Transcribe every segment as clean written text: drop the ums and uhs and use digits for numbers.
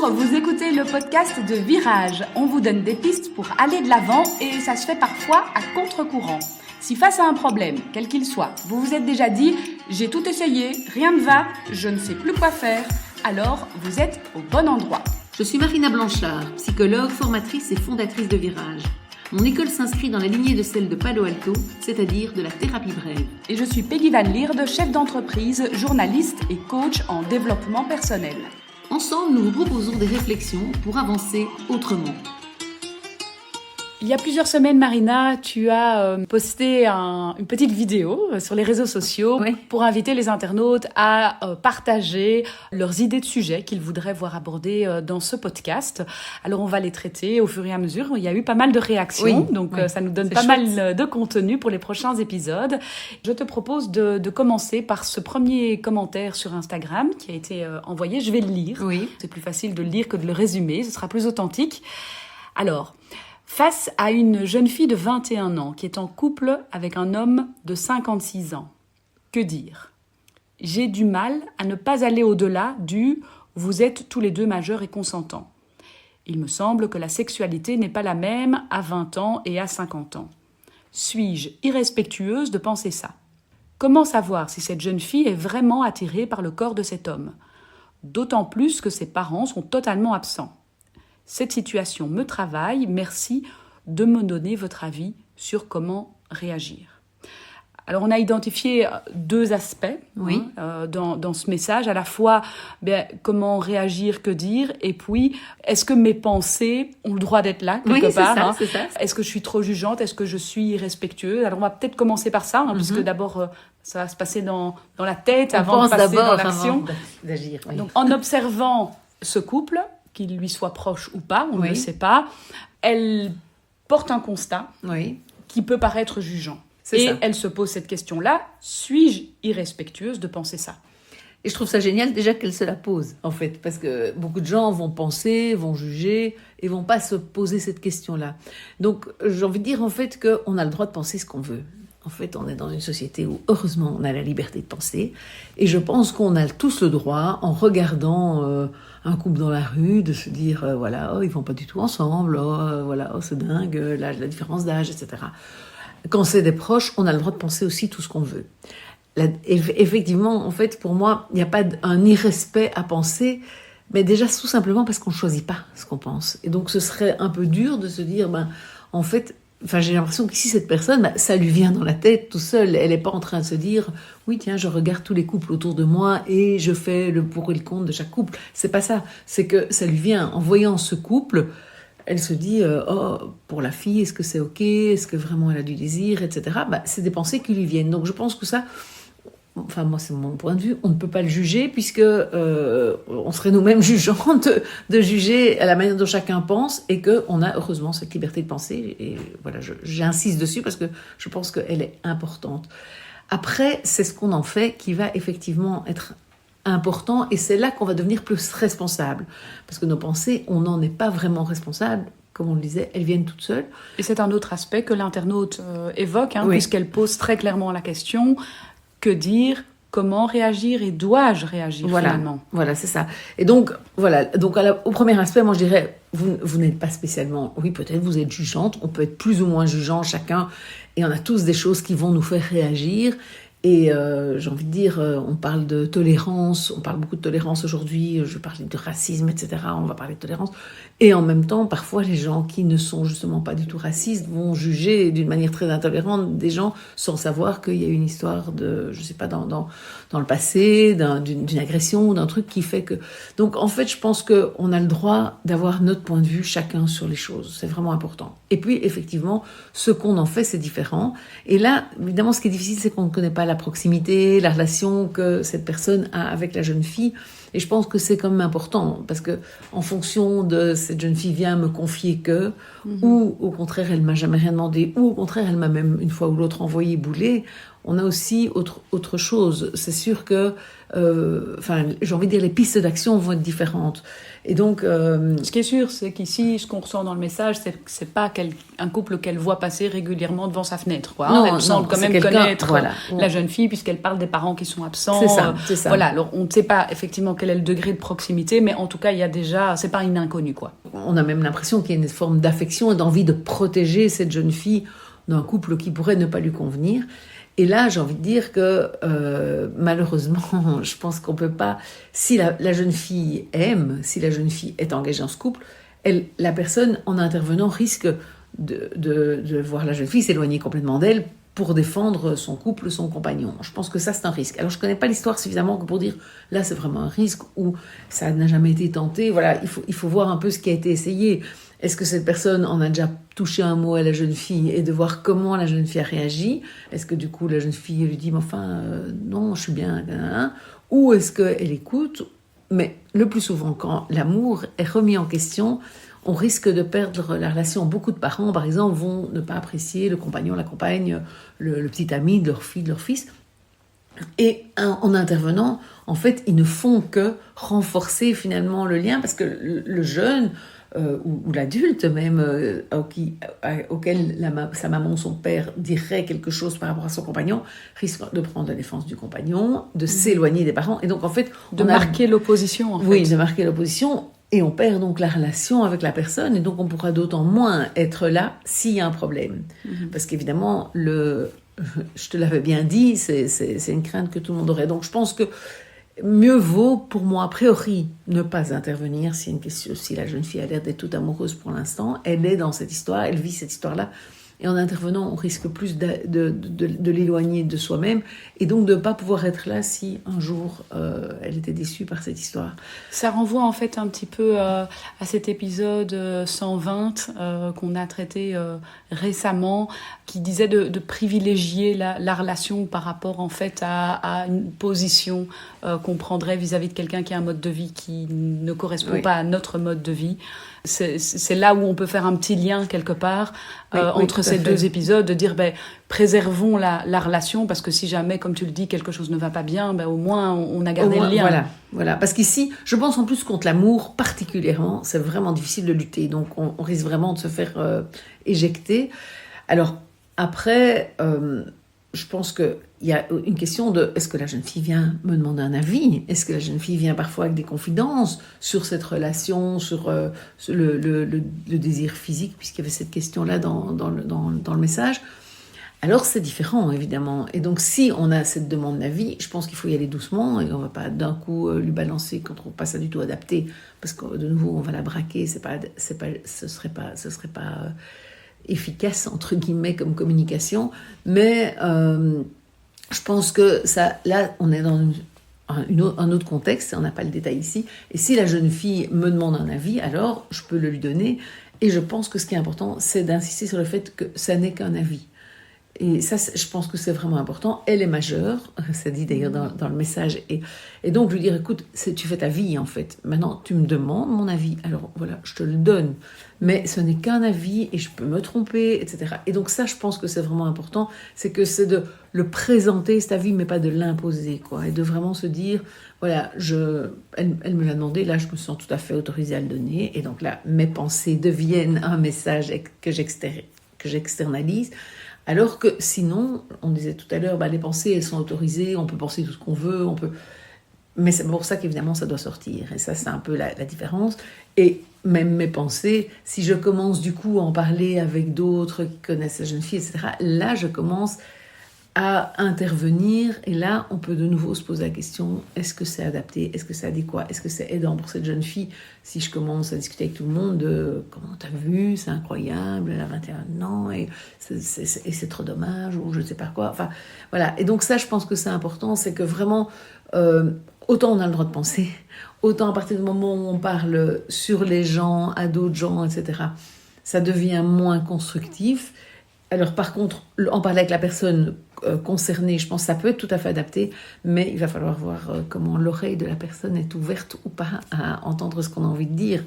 Bonjour, vous écoutez le podcast de Virage. On vous donne des pistes pour aller de l'avant et ça se fait parfois à contre-courant. Si face à un problème, quel qu'il soit, vous vous êtes déjà dit « j'ai tout essayé, rien ne va, je ne sais plus quoi faire », alors vous êtes au bon endroit. Je suis Marina Blanchard, psychologue, formatrice et fondatrice de Virage. Mon école s'inscrit dans la lignée de celle de Palo Alto, c'est-à-dire de la thérapie brève. Et je suis Peggy Van Lierde, chef d'entreprise, journaliste et coach en développement personnel. Ensemble, nous vous proposons des réflexions pour avancer autrement. Il y a plusieurs semaines, Marina, tu as posté une petite vidéo sur les réseaux sociaux pour inviter les internautes à partager leurs idées de sujets qu'ils voudraient voir abordés dans ce podcast. Alors, on va les traiter au fur et à mesure. Il y a eu pas mal de réactions, donc ça nous donne pas mal de contenu pour les prochains épisodes. Je te propose de commencer par ce premier commentaire sur Instagram qui a été envoyé. Je vais le lire. Oui. C'est plus facile de le lire que de le résumer. Ce sera plus authentique. Alors... Face à une jeune fille de 21 ans qui est en couple avec un homme de 56 ans, que dire ? J'ai du mal à ne pas aller au-delà du « vous êtes tous les deux majeurs et consentants ». Il me semble que la sexualité n'est pas la même à 20 ans et à 50 ans. Suis-je irrespectueuse de penser ça ? Comment savoir si cette jeune fille est vraiment attirée par le corps de cet homme ? D'autant plus que ses parents sont totalement absents. Cette situation me travaille, merci de me donner votre avis sur comment réagir. Alors, on a identifié deux aspects dans ce message, à la fois comment réagir, que dire, et puis est-ce que mes pensées ont le droit d'être là quelque part, c'est ça. Est-ce que je suis trop jugeante, est-ce que je suis irrespectueuse ? Alors, on va peut-être commencer par ça, puisque d'abord, ça va se passer dans la tête avant de passer dans l'action. D'agir, oui. Donc, en observant ce couple, qu'il lui soit proche ou pas, on ne le sait pas, elle porte un constat qui peut paraître jugeant. Elle se pose cette question-là, suis-je irrespectueuse de penser ça ? Et je trouve ça génial déjà qu'elle se la pose, en fait, parce que beaucoup de gens vont penser, vont juger, et vont pas se poser cette question-là. Donc, j'ai envie de dire, en fait, qu'on a le droit de penser ce qu'on veut. En fait, on est dans une société où, heureusement, on a la liberté de penser. Et je pense qu'on a tous le droit, en regardant un couple dans la rue, de se dire, ils vont pas du tout ensemble, c'est dingue, la différence d'âge, etc. Quand c'est des proches, on a le droit de penser aussi tout ce qu'on veut. Effectivement, en fait, pour moi, il n'y a pas un irrespect à penser, mais déjà tout simplement parce qu'on ne choisit pas ce qu'on pense. Et donc, ce serait un peu dur de se dire, en fait... j'ai l'impression qu'ici, cette personne, ça lui vient dans la tête tout seul. Elle n'est pas en train de se dire « Oui, tiens, je regarde tous les couples autour de moi et je fais le pour et le contre de chaque couple. » C'est pas ça. C'est que ça lui vient. En voyant ce couple, elle se dit « pour la fille, est-ce que c'est OK ? Est-ce que vraiment elle a du désir ?» etc. C'est des pensées qui lui viennent. Donc, je pense que ça... moi, c'est mon point de vue, on ne peut pas le juger puisque on serait nous-mêmes jugeants de juger à la manière dont chacun pense et qu'on a heureusement cette liberté de penser. Et voilà, j'insiste dessus parce que je pense qu'elle est importante. Après, c'est ce qu'on en fait qui va effectivement être important et c'est là qu'on va devenir plus responsable. Parce que nos pensées, on n'en est pas vraiment responsable. Comme on le disait, elles viennent toutes seules. Et c'est un autre aspect que l'internaute évoque, puisqu'elle pose très clairement la question... Que dire ? Comment réagir ? Et dois-je réagir finalement ? Voilà, c'est ça. Et donc, au premier aspect, moi je dirais, vous n'êtes pas spécialement... Oui, peut-être vous êtes jugeante, on peut être plus ou moins jugeant chacun, et on a tous des choses qui vont nous faire réagir. Et j'ai envie de dire, on parle de tolérance, on parle beaucoup de tolérance aujourd'hui, je vais parler de racisme, etc., on va parler de tolérance. Et en même temps, parfois, les gens qui ne sont justement pas du tout racistes vont juger d'une manière très intolérante des gens sans savoir qu'il y a une histoire de, je sais pas, dans le passé, d'une agression, d'un truc qui fait que... Donc, en fait, je pense qu'on a le droit d'avoir notre point de vue chacun sur les choses. C'est vraiment important. Et puis, effectivement, ce qu'on en fait, c'est différent. Et là, évidemment, ce qui est difficile, c'est qu'on ne connaît pas la proximité, la relation que cette personne a avec la jeune fille. Et je pense que c'est quand même important, parce que en fonction de cette jeune fille vient me confier que, ou au contraire elle m'a jamais rien demandé, ou au contraire elle m'a même une fois ou l'autre envoyé bouler, on a aussi autre chose. C'est sûr que, j'ai envie de dire, les pistes d'action vont être différentes. Et donc, ce qui est sûr, c'est qu'ici, ce qu'on ressent dans le message, c'est pas un couple qu'elle voit passer régulièrement devant sa fenêtre, quoi. Non, elle semble quand même connaître voilà. la jeune fille, puisqu'elle parle des parents qui sont absents. C'est ça. Voilà. Alors, on ne sait pas effectivement quel est le degré de proximité, mais en tout cas, il y a déjà, c'est pas une inconnue, quoi. On a même l'impression qu'il y a une forme d'affection et d'envie de protéger cette jeune fille d'un couple qui pourrait ne pas lui convenir. Et là, j'ai envie de dire que malheureusement, je pense qu'on peut pas... Si la jeune fille aime, si la jeune fille est engagée dans ce couple, la personne, en intervenant, risque de voir la jeune fille s'éloigner complètement d'elle pour défendre son couple, son compagnon. Je pense que ça, c'est un risque. Alors, je connais pas l'histoire suffisamment pour dire, là, c'est vraiment un risque, ou ça n'a jamais été tenté. Voilà, il faut voir un peu ce qui a été essayé. Est-ce que cette personne en a déjà touché un mot à la jeune fille et de voir comment la jeune fille a réagi? Est-ce que du coup la jeune fille lui dit mais enfin non, je suis bien, ou est-ce qu'elle écoute? Mais le plus souvent, quand l'amour est remis en question, on risque de perdre la relation. Beaucoup de parents, par exemple, vont ne pas apprécier le compagnon, la compagne, le petit ami de leur fille, de leur fils. Et en intervenant, en fait, ils ne font que renforcer finalement le lien, parce que le jeune ou l'adulte même auquel sa maman ou son père dirait quelque chose par rapport à son compagnon, risque de prendre la défense du compagnon, de s'éloigner des parents, et donc en fait... De marquer l'opposition, en fait. Oui, de marquer l'opposition, et on perd donc la relation avec la personne, et donc on pourra d'autant moins être là s'il y a un problème. Parce qu'évidemment, je te l'avais bien dit, c'est une crainte que tout le monde aurait. Donc je pense que mieux vaut, pour moi, a priori, ne pas intervenir si la jeune fille a l'air d'être toute amoureuse pour l'instant. Elle est dans cette histoire, elle vit cette histoire-là. Et en intervenant, on risque plus de l'éloigner de soi-même et donc de ne pas pouvoir être là si un jour elle était déçue par cette histoire. Ça renvoie en fait un petit peu à cet épisode 120 qu'on a traité récemment, qui disait de privilégier la relation par rapport en fait à une position qu'on prendrait vis-à-vis de quelqu'un qui a un mode de vie qui ne correspond pas à notre mode de vie. C'est là où on peut faire un petit lien quelque part entre ces deux épisodes, de dire préservons la relation, parce que si jamais, comme tu le dis, quelque chose ne va pas bien, au moins on a gardé le lien. Voilà. Parce qu'ici, je pense en plus contre l'amour particulièrement, c'est vraiment difficile de lutter, donc on risque vraiment de se faire éjecter. Alors après, je pense qu'il y a une question de est-ce que la jeune fille vient me demander un avis? Est-ce que la jeune fille vient parfois avec des confidences sur cette relation, sur le désir physique, puisqu'il y avait cette question-là dans le message? Alors c'est différent, évidemment. Et donc si on a cette demande d'avis, je pense qu'il faut y aller doucement, et on ne va pas d'un coup lui balancer quand on ne trouve pas ça du tout adapté, parce que de nouveau on va la braquer, ce serait pas efficace, entre guillemets, comme communication. Mais je pense que ça, là, on est dans un autre contexte, on n'a pas le détail ici. Et si la jeune fille me demande un avis, alors je peux le lui donner. Et je pense que ce qui est important, c'est d'insister sur le fait que ça n'est qu'un avis. Et ça, je pense que c'est vraiment important. Elle est majeure, ça dit d'ailleurs dans le message. Et donc, lui dire, écoute, tu fais ta vie, en fait. Maintenant, tu me demandes mon avis. Alors, voilà, je te le donne. Mais ce n'est qu'un avis et je peux me tromper, etc. Et donc ça, je pense que c'est vraiment important. C'est que c'est de le présenter, cet avis, mais pas de l'imposer, quoi. Et de vraiment se dire, voilà, elle me l'a demandé, là, je me sens tout à fait autorisée à le donner. Et donc là, mes pensées deviennent un message que j'externalise. Alors que sinon, on disait tout à l'heure, les pensées, elles sont autorisées, on peut penser tout ce qu'on veut, mais c'est pour ça qu'évidemment, ça doit sortir. Et ça, c'est un peu la différence. Et même mes pensées, si je commence du coup à en parler avec d'autres qui connaissent la jeune fille, etc., là, je commence à intervenir. Et là, on peut de nouveau se poser la question, est-ce que c'est adapté? Est-ce que c'est adéquat? Est-ce que c'est aidant pour cette jeune fille? Si je commence à discuter avec tout le monde de comment t'as vu, c'est incroyable, elle a 21 ans et c'est trop dommage, ou je ne sais pas quoi. Enfin, voilà. Et donc ça, je pense que c'est important, c'est que vraiment, autant on a le droit de penser, autant à partir du moment où on parle sur les gens, à d'autres gens, etc., ça devient moins constructif. Alors par contre, en parler avec la personne concernée, je pense que ça peut être tout à fait adapté, mais il va falloir voir comment l'oreille de la personne est ouverte ou pas à entendre ce qu'on a envie de dire.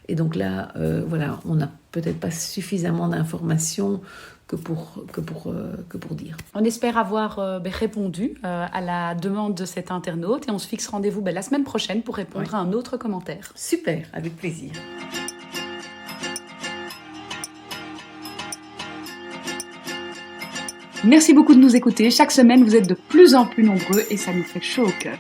Et donc là, voilà, on n'a peut-être pas suffisamment d'informations que pour dire. On espère avoir répondu à la demande de cet internaute et on se fixe rendez-vous la semaine prochaine pour répondre à un autre commentaire. Super, avec plaisir. Merci beaucoup de nous écouter. Chaque semaine, vous êtes de plus en plus nombreux et ça nous fait chaud au cœur.